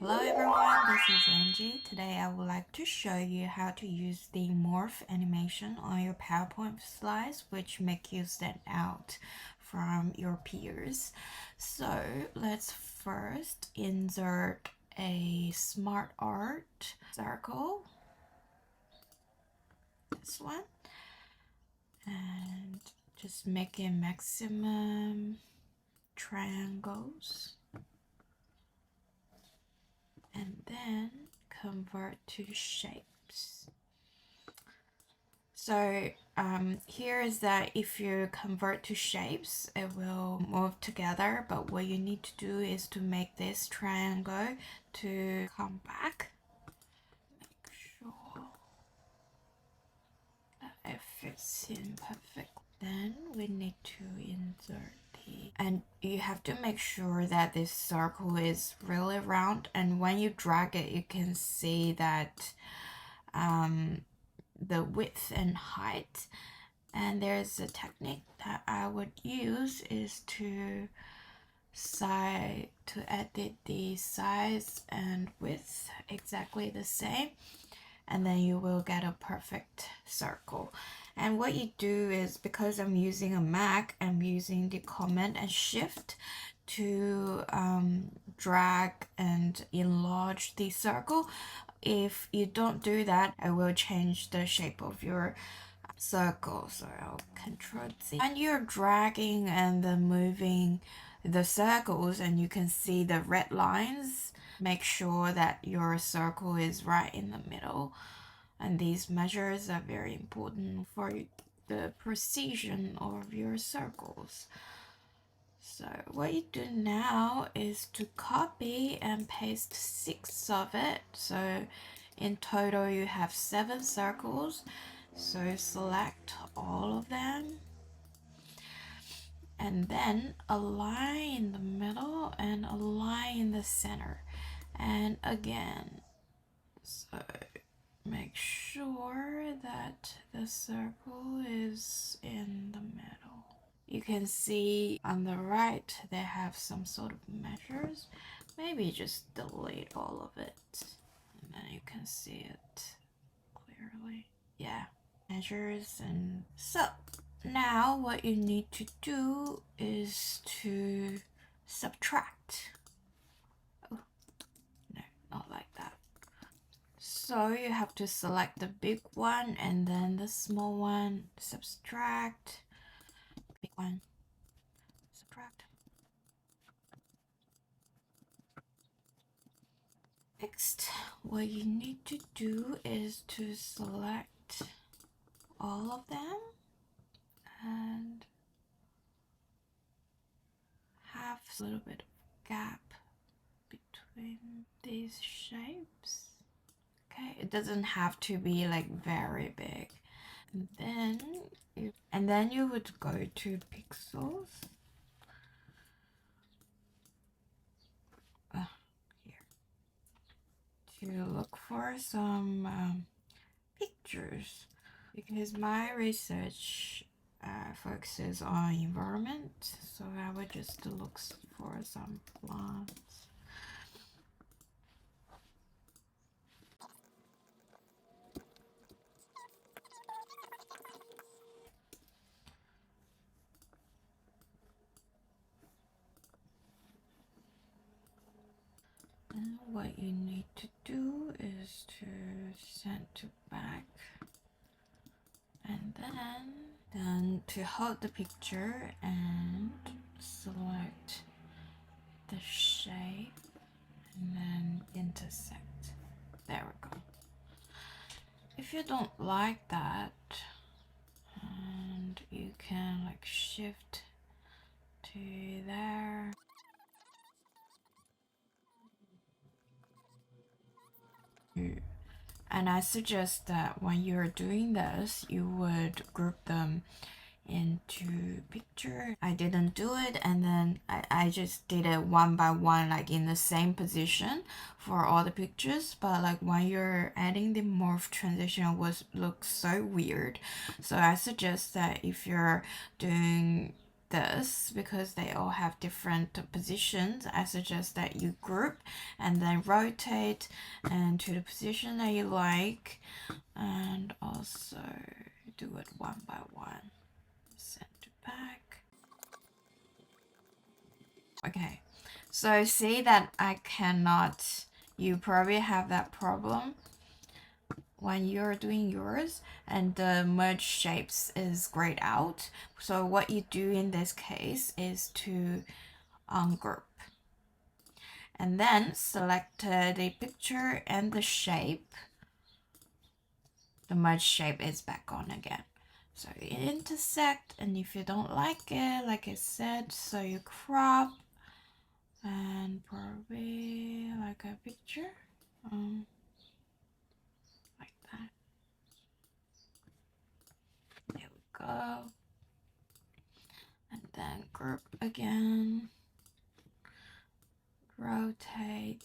Hello everyone, this is Angie. Today I would like to show you how to use the morph animation on your PowerPoint slides, which make you stand out from your peers. So let's first insert a smart art circle, this one, and just make it maximum triangles. And then convert to shapes. So here is that if you convert to shapes, it will move together, but what you need to do is to make this triangle to come back. Make sure that it fits in perfect. Then we need to insert and you have to make sure that this circle is really round, and when you drag it you can see that the width and height. And there's a technique that I would use is to edit the size and width exactly the same, and then you will get a perfect circle. And what you do is, because I'm using a Mac, I'm using the Command and Shift to drag and enlarge the circle. If you don't do that, I will change the shape of your circle. So I'll Control Z. And you're dragging and then moving the circles, and you can see the red lines. Make sure that your circle is right in the middle. And these measures are very important for the precision of your circles. So what you do now is to copy and paste 6 of it. So in total you have 7 circles. So select all of them. And then a line in the middle and a line in the center. And again, so make sure that the circle is in the middle. You can see on the right they have some sort of measures. Maybe just delete all of it and then you can see it clearly. Yeah, measures. And so now what you need to do is to subtract. Oh, no, not like that. So you have to select the big one and then the small one, subtract, big one, subtract. Next, what you need to do is to select all of them and have a little bit of gap between these shapes. Okay, it doesn't have to be like very big. And then you would go to pixels. Here. To look for some pictures, because my research focuses on environment, so I would just look for some plants. And what you need to do is to send to back, and then to hold the picture and select the shape and then intersect. There we go. If you don't like that, and you can like shift to there. And I suggest that when you're doing this, you would group them into picture. I didn't do it, and then I just did it one by one, like in the same position for all the pictures. But like when you're adding the morph transition, it looks so weird. So I suggest that if you're doing this, because they all have different positions, I suggest that you group and then rotate and to the position that you like, and also do it one by one. Send it back. Okay, so see that I cannot, you probably have that problem when you're doing yours and the merge shapes is grayed out. So what you do in this case is to ungroup and then select the picture and the shape. The merge shape is back on again. So you intersect, and if you don't like it, like I said, so you crop and probably like a picture. Like that. There we go. And then group again. Rotate.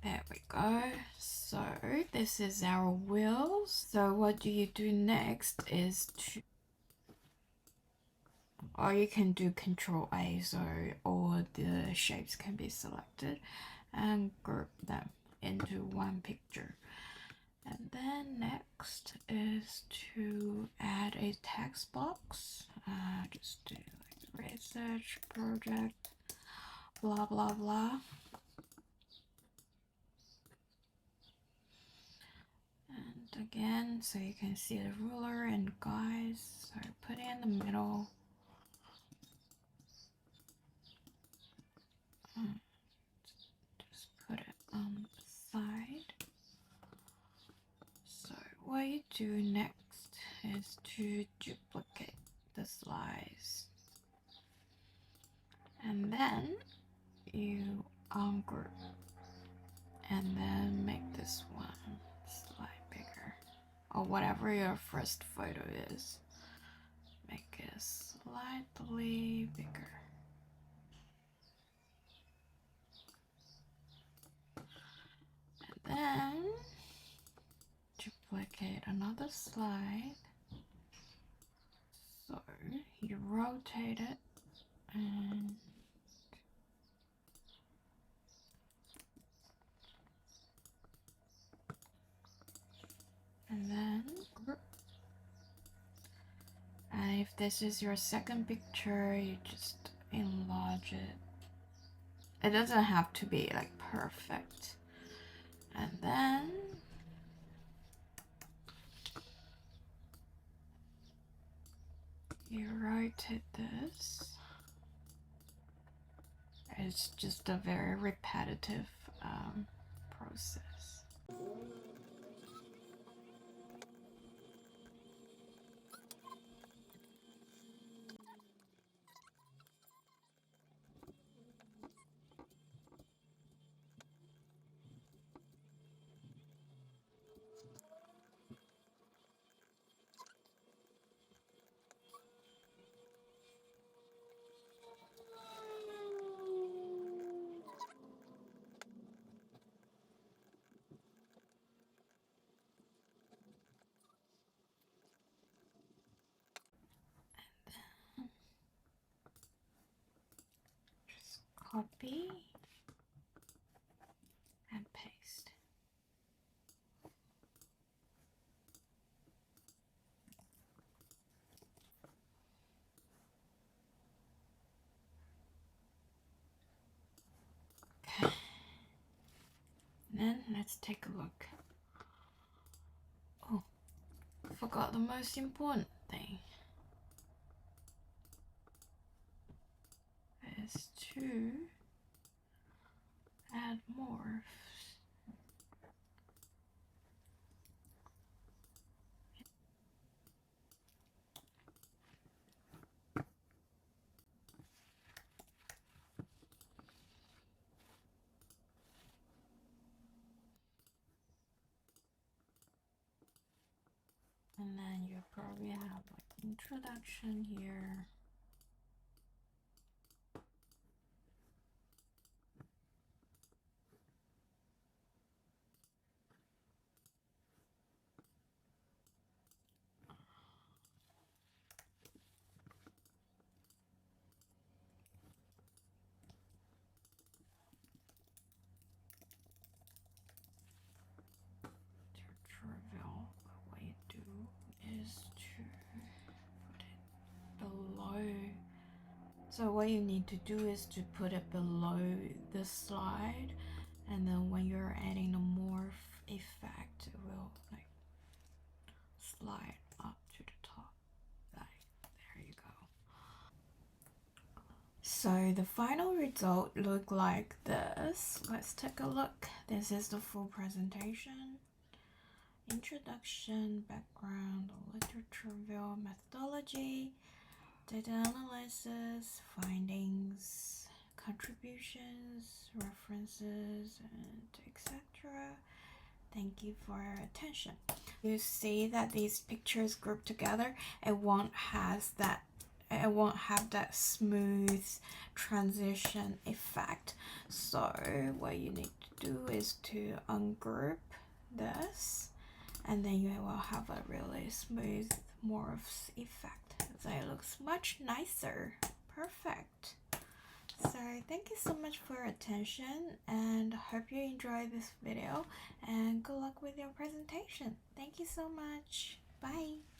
There we go. So this is our wheels. So what you do next is to, or you can do Control A, so all the shapes can be selected, and group them into one picture. And then next is to add a text box. Just do like research project, blah blah blah. And again, so you can see the ruler and guys. So put it in the middle. Just put it on the side. So what you do next is to duplicate the slice, and then you ungroup and then make this one slightly bigger, or whatever your first photo is, make it slightly bigger. And then duplicate another slide. So you rotate it and then group. And if this is your second picture, you just enlarge it. It doesn't have to be like perfect. And then you rotate this. It's just a very repetitive process. Just copy and paste. Okay. And then let's take a look. Oh, I forgot the most important thing. Is to add morphs. introduction here. Trivial. What you do is to put it below. So what you need to do is to put it below the slide, and then when you're adding the morph effect, it will like slide up to the top. Like, there you go. So the final result look like this. Let's take a look. This is the full presentation. Introduction, background, literature review, methodology, data analysis, findings, contributions, references, and etc. Thank you for your attention. You see that these pictures grouped together, it won't have that smooth transition effect. So what you need to do is to ungroup this, and then you will have a really smooth morphs effect. So it looks much nicer. Perfect. So thank you so much for your attention, and hope you enjoyed this video, and good luck with your presentation. Thank you so much. Bye.